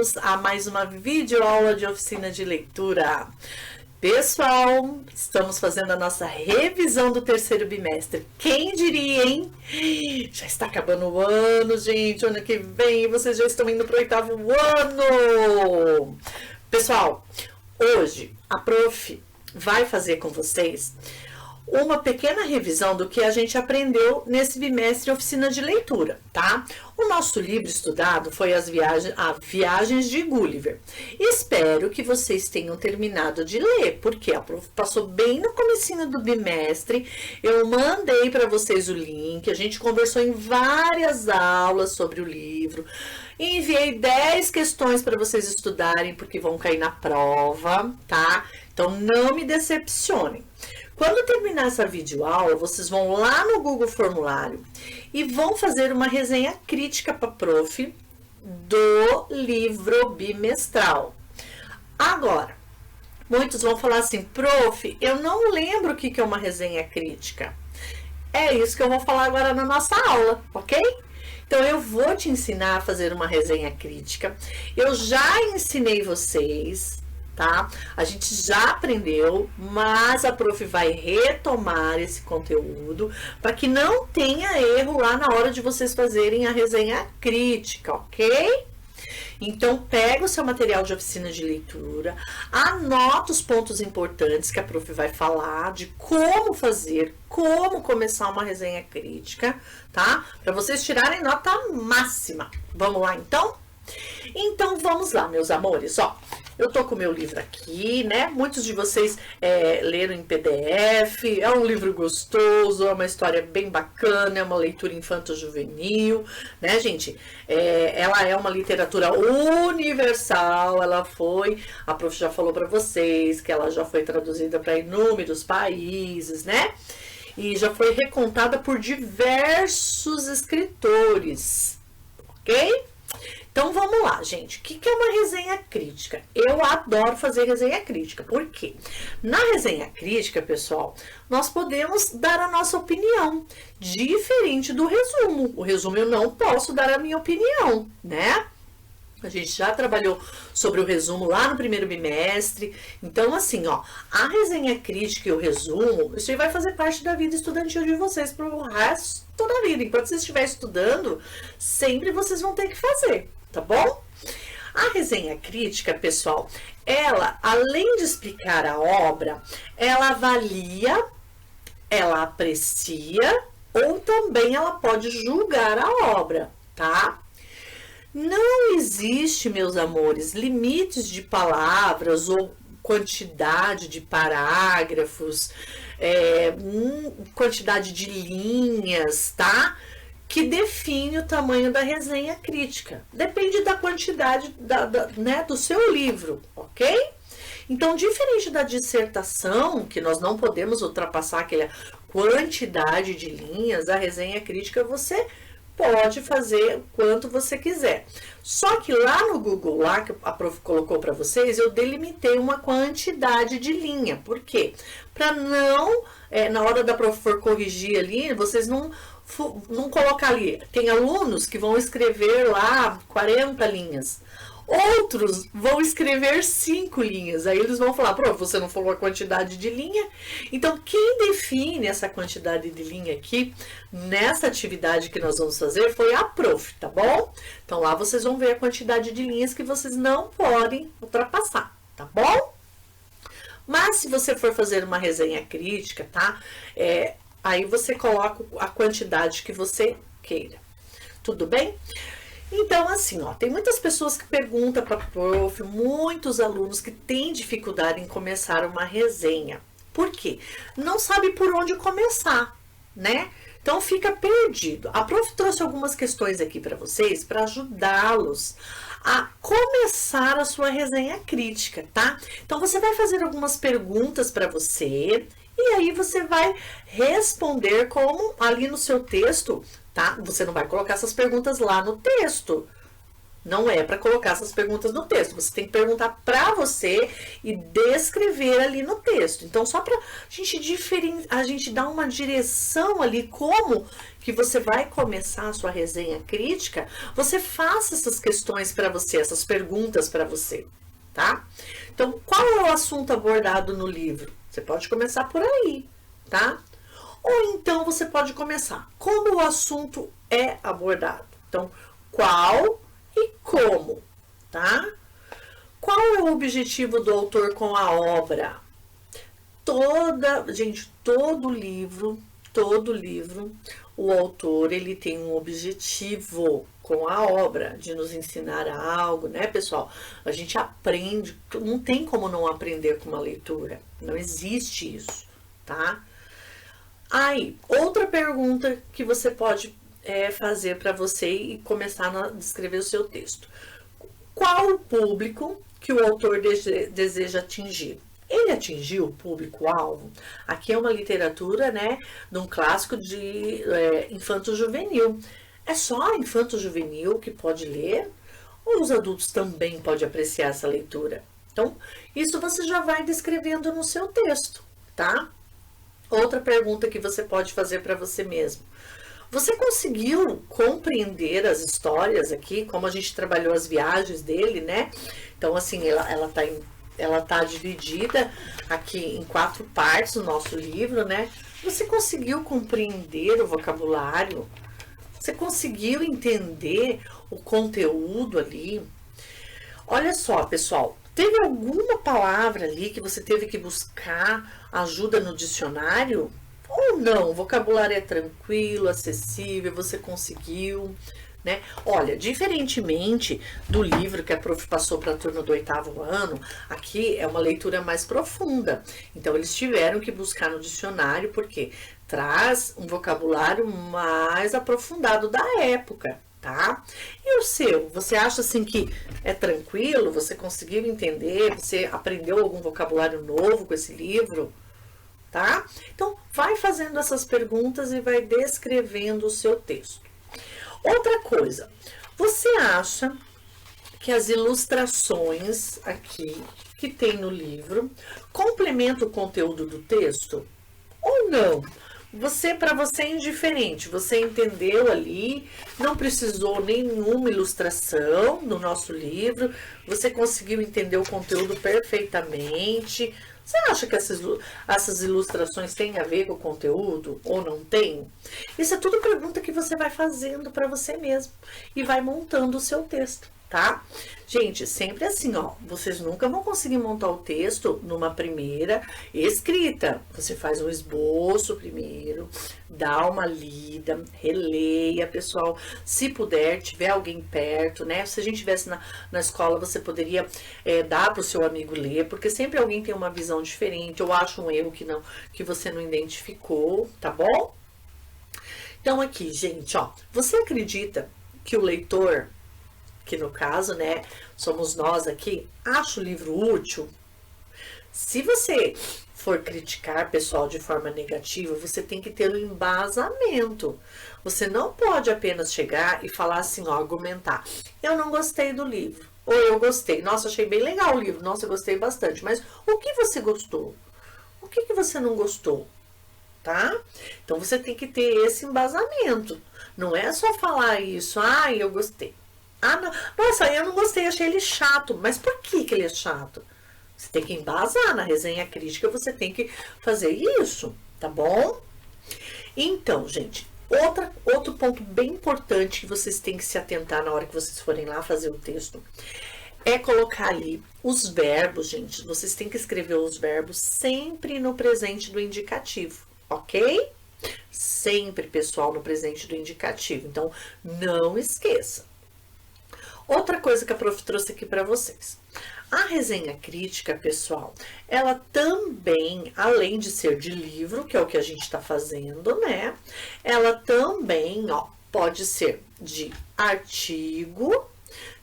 bem-vindos a mais uma videoaula de oficina de leitura. Pessoal, estamos fazendo a nossa revisão do terceiro bimestre. Quem diria, hein? Já está acabando o ano, gente. Ano que vem vocês já estão indo para o oitavo ano. Pessoal, hoje a prof vai fazer com vocês uma pequena revisão do que a gente aprendeu nesse bimestre oficina de leitura, tá? O nosso livro estudado foi As Viagens de Gulliver. Espero que vocês tenham terminado de ler, porque a prof passou bem no comecinho do bimestre. Eu mandei para vocês o link, a gente conversou em várias aulas sobre o livro. Enviei 10 questões para vocês estudarem, porque vão cair na prova, tá? Então, não me decepcionem. Quando terminar essa videoaula, vocês vão lá no Google Formulário e vão fazer uma resenha crítica para a prof do livro bimestral. Agora, muitos vão falar assim, prof, eu não lembro o que é uma resenha crítica. É isso que eu vou falar agora na nossa aula, ok? Então, eu vou te ensinar a fazer uma resenha crítica. Eu já ensinei vocês, tá? A gente já aprendeu, mas a prof vai retomar esse conteúdo para que não tenha erro lá na hora de vocês fazerem a resenha crítica, ok? Então, pega o seu material de oficina de leitura, anota os pontos importantes que a prof vai falar, de como fazer, como começar uma resenha crítica, tá? Para vocês tirarem nota máxima. Vamos lá, então? Então, vamos lá, meus amores, ó. Eu tô com o meu livro aqui, né? Muitos de vocês leram em PDF, é um livro gostoso, é uma história bem bacana, é uma leitura infanto-juvenil, né, gente? Ela é uma literatura universal, a prof já falou para vocês que ela já foi traduzida para inúmeros países, né? E já foi recontada por diversos escritores, ok? Então, vamos lá, gente. O que é uma resenha crítica? Eu adoro fazer resenha crítica. Por quê? Na resenha crítica, pessoal, nós podemos dar a nossa opinião, diferente do resumo. O resumo eu não posso dar a minha opinião, né? A gente já trabalhou sobre o resumo lá no primeiro bimestre. Então, assim, ó, a resenha crítica e o resumo, isso aí vai fazer parte da vida estudantil de vocês pro resto da vida. Enquanto vocês estiverem estudando, sempre vocês vão ter que fazer. Tá bom? A resenha crítica, pessoal, ela, além de explicar a obra, ela avalia, ela aprecia ou também ela pode julgar a obra, tá? Não existe, meus amores, limites de palavras ou quantidade de parágrafos, quantidade de linhas, tá? Que define o tamanho da resenha crítica. Depende da quantidade né, do seu livro, ok? Então, diferente da dissertação, que nós não podemos ultrapassar aquela quantidade de linhas, a resenha crítica você pode fazer quanto você quiser. Só que lá no Google, lá que a prof colocou para vocês, eu delimitei uma quantidade de linha. Por quê? Para não, na hora da prof for corrigir ali, vocês não colocar ali. Tem alunos que vão escrever lá 40 linhas. Outros vão escrever 5 linhas. Aí eles vão falar, prof, você não falou a quantidade de linha? Então, quem define essa quantidade de linha aqui, nessa atividade que nós vamos fazer, foi a prof, tá bom? Então, lá vocês vão ver a quantidade de linhas que vocês não podem ultrapassar, tá bom? Mas, se você for fazer uma resenha crítica, tá? Aí você coloca a quantidade que você queira. Tudo bem? Então, assim, ó, tem muitas pessoas que perguntam para a prof, muitos alunos que têm dificuldade em começar uma resenha. Por quê? Não sabe por onde começar, né? Então, fica perdido. A prof trouxe algumas questões aqui para vocês, para ajudá-los a começar a sua resenha crítica, tá? Então, você vai fazer algumas perguntas para você e aí você vai responder como ali no seu texto, tá? Você não vai colocar essas perguntas lá no texto, Não é para colocar essas perguntas no texto. Você tem que perguntar para você e descrever ali no texto. Então, só para a gente dar uma direção ali como que você vai começar a sua resenha crítica, você faça essas questões para você, essas perguntas para você, tá? Então, qual é o assunto abordado no livro? Você pode começar por aí, tá? Ou então você pode começar como o assunto é abordado. Então, qual e como, tá? Qual é o objetivo do autor com a obra? Todo livro, o autor, ele tem um objetivo com a obra, de nos ensinar algo, né, pessoal? A gente aprende, não tem como não aprender com uma leitura, não existe isso, tá? Aí, outra pergunta que você pode fazer para você e começar a descrever o seu texto. Qual o público que o autor deseja atingir? Ele atingiu o público-alvo? Aqui é uma literatura, né, de um clássico de infanto-juvenil. É só infanto-juvenil que pode ler? Ou os adultos também podem apreciar essa leitura? Então, isso você já vai descrevendo no seu texto, tá? Outra pergunta que você pode fazer para você mesmo. Você conseguiu compreender as histórias aqui, como a gente trabalhou as viagens dele, né? Então, assim, ela tá dividida aqui em 4 partes no nosso livro, né? Você conseguiu compreender o vocabulário? Você conseguiu entender o conteúdo ali? Olha só, pessoal, teve alguma palavra ali que você teve que buscar ajuda no dicionário? Ou não? O vocabulário é tranquilo, acessível, você conseguiu, né? Olha, diferentemente do livro que a prof passou para a turma do 8º ano, aqui é uma leitura mais profunda. Então, eles tiveram que buscar no dicionário, porque traz um vocabulário mais aprofundado da época, tá? E o seu? Você acha assim que é tranquilo? Você conseguiu entender? Você aprendeu algum vocabulário novo com esse livro? Tá? Então, vai fazendo essas perguntas e vai descrevendo o seu texto. Outra coisa, você acha que as ilustrações aqui que tem no livro complementam o conteúdo do texto? Ou não? Para você é indiferente, você entendeu ali, não precisou nenhuma ilustração no nosso livro, você conseguiu entender o conteúdo perfeitamente. Você acha que essas ilustrações têm a ver com o conteúdo ou não tem? Isso é tudo pergunta que você vai fazendo para você mesmo e vai montando o seu texto, tá? Gente, sempre assim, ó, vocês nunca vão conseguir montar o texto numa primeira escrita. Você faz um esboço primeiro, dá uma lida, releia, pessoal. Se puder, tiver alguém perto, né? Se a gente estivesse na escola, você poderia dar para o seu amigo ler, porque sempre alguém tem uma visão diferente. Eu acho um erro que você não identificou, tá bom? Então aqui, gente, ó, você acredita que o leitor, que no caso, né, somos nós aqui, acha o livro útil? Se você for criticar, pessoal, de forma negativa, você tem que ter um embasamento. Você não pode apenas chegar e falar assim, ó, argumentar. Eu não gostei do livro. Ou eu gostei. Nossa, achei bem legal o livro. Nossa, eu gostei bastante. Mas o que você gostou? O que você não gostou? Tá? Então, você tem que ter esse embasamento. Não é só falar isso, eu gostei. Não. Nossa, eu não gostei, achei ele chato. Mas por que ele é chato? Você tem que embasar na resenha crítica, você tem que fazer isso, tá bom? Então, gente, outro ponto bem importante que vocês têm que se atentar na hora que vocês forem lá fazer o texto é colocar ali os verbos, gente. Vocês têm que escrever os verbos sempre no presente do indicativo, ok? Sempre, pessoal, no presente do indicativo. Então, não esqueça. Outra coisa que a prof trouxe aqui para vocês. A resenha crítica, pessoal, ela também, além de ser de livro, que é o que a gente está fazendo, né? Ela também, ó, pode ser de artigo,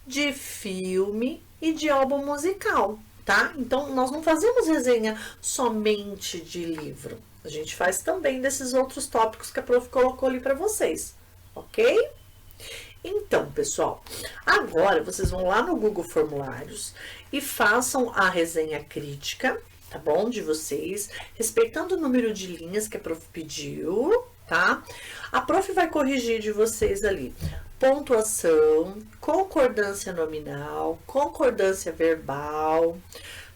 de filme e de álbum musical, tá? Então, nós não fazemos resenha somente de livro. A gente faz também desses outros tópicos que a prof colocou ali para vocês, ok? Então, pessoal, agora vocês vão lá no Google Formulários e façam a resenha crítica, tá bom? De vocês, respeitando o número de linhas que a prof pediu, tá? A prof vai corrigir de vocês ali pontuação, concordância nominal, concordância verbal,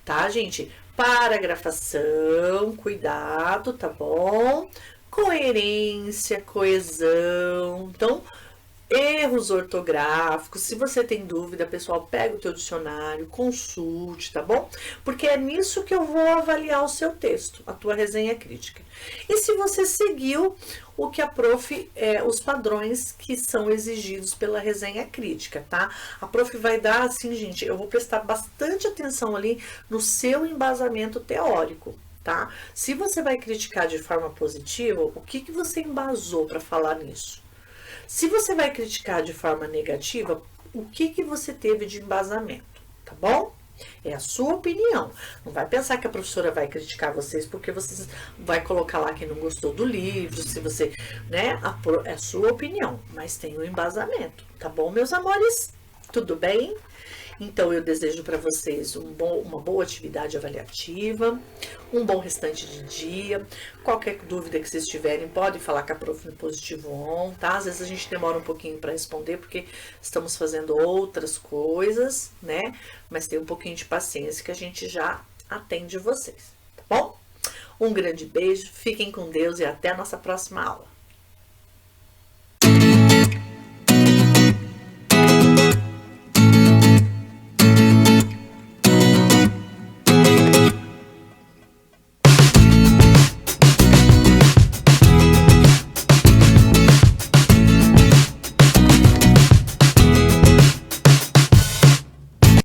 tá, gente? Paragrafação, cuidado, tá bom? Coerência, coesão, então, erros ortográficos. Se você tem dúvida, pessoal, pega o teu dicionário, consulte, tá bom? Porque é nisso que eu vou avaliar o seu texto, a tua resenha crítica. E se você seguiu o que a prof, os padrões que são exigidos pela resenha crítica, tá? A prof vai dar assim, gente, eu vou prestar bastante atenção ali no seu embasamento teórico, tá? Se você vai criticar de forma positiva, o que que você embasou para falar nisso? Se você vai criticar de forma negativa, o que que você teve de embasamento, tá bom? É a sua opinião. Não vai pensar que a professora vai criticar vocês porque vocês vai colocar lá que não gostou do livro, se você, né? É a sua opinião, mas tem um embasamento, tá bom, meus amores? Tudo bem? Então, eu desejo para vocês uma boa atividade avaliativa, um bom restante de dia. Qualquer dúvida que vocês tiverem, pode falar com a prof no Positivo On, tá? Às vezes a gente demora um pouquinho para responder, porque estamos fazendo outras coisas, né? Mas tem um pouquinho de paciência que a gente já atende vocês, tá bom? Um grande beijo, fiquem com Deus e até a nossa próxima aula.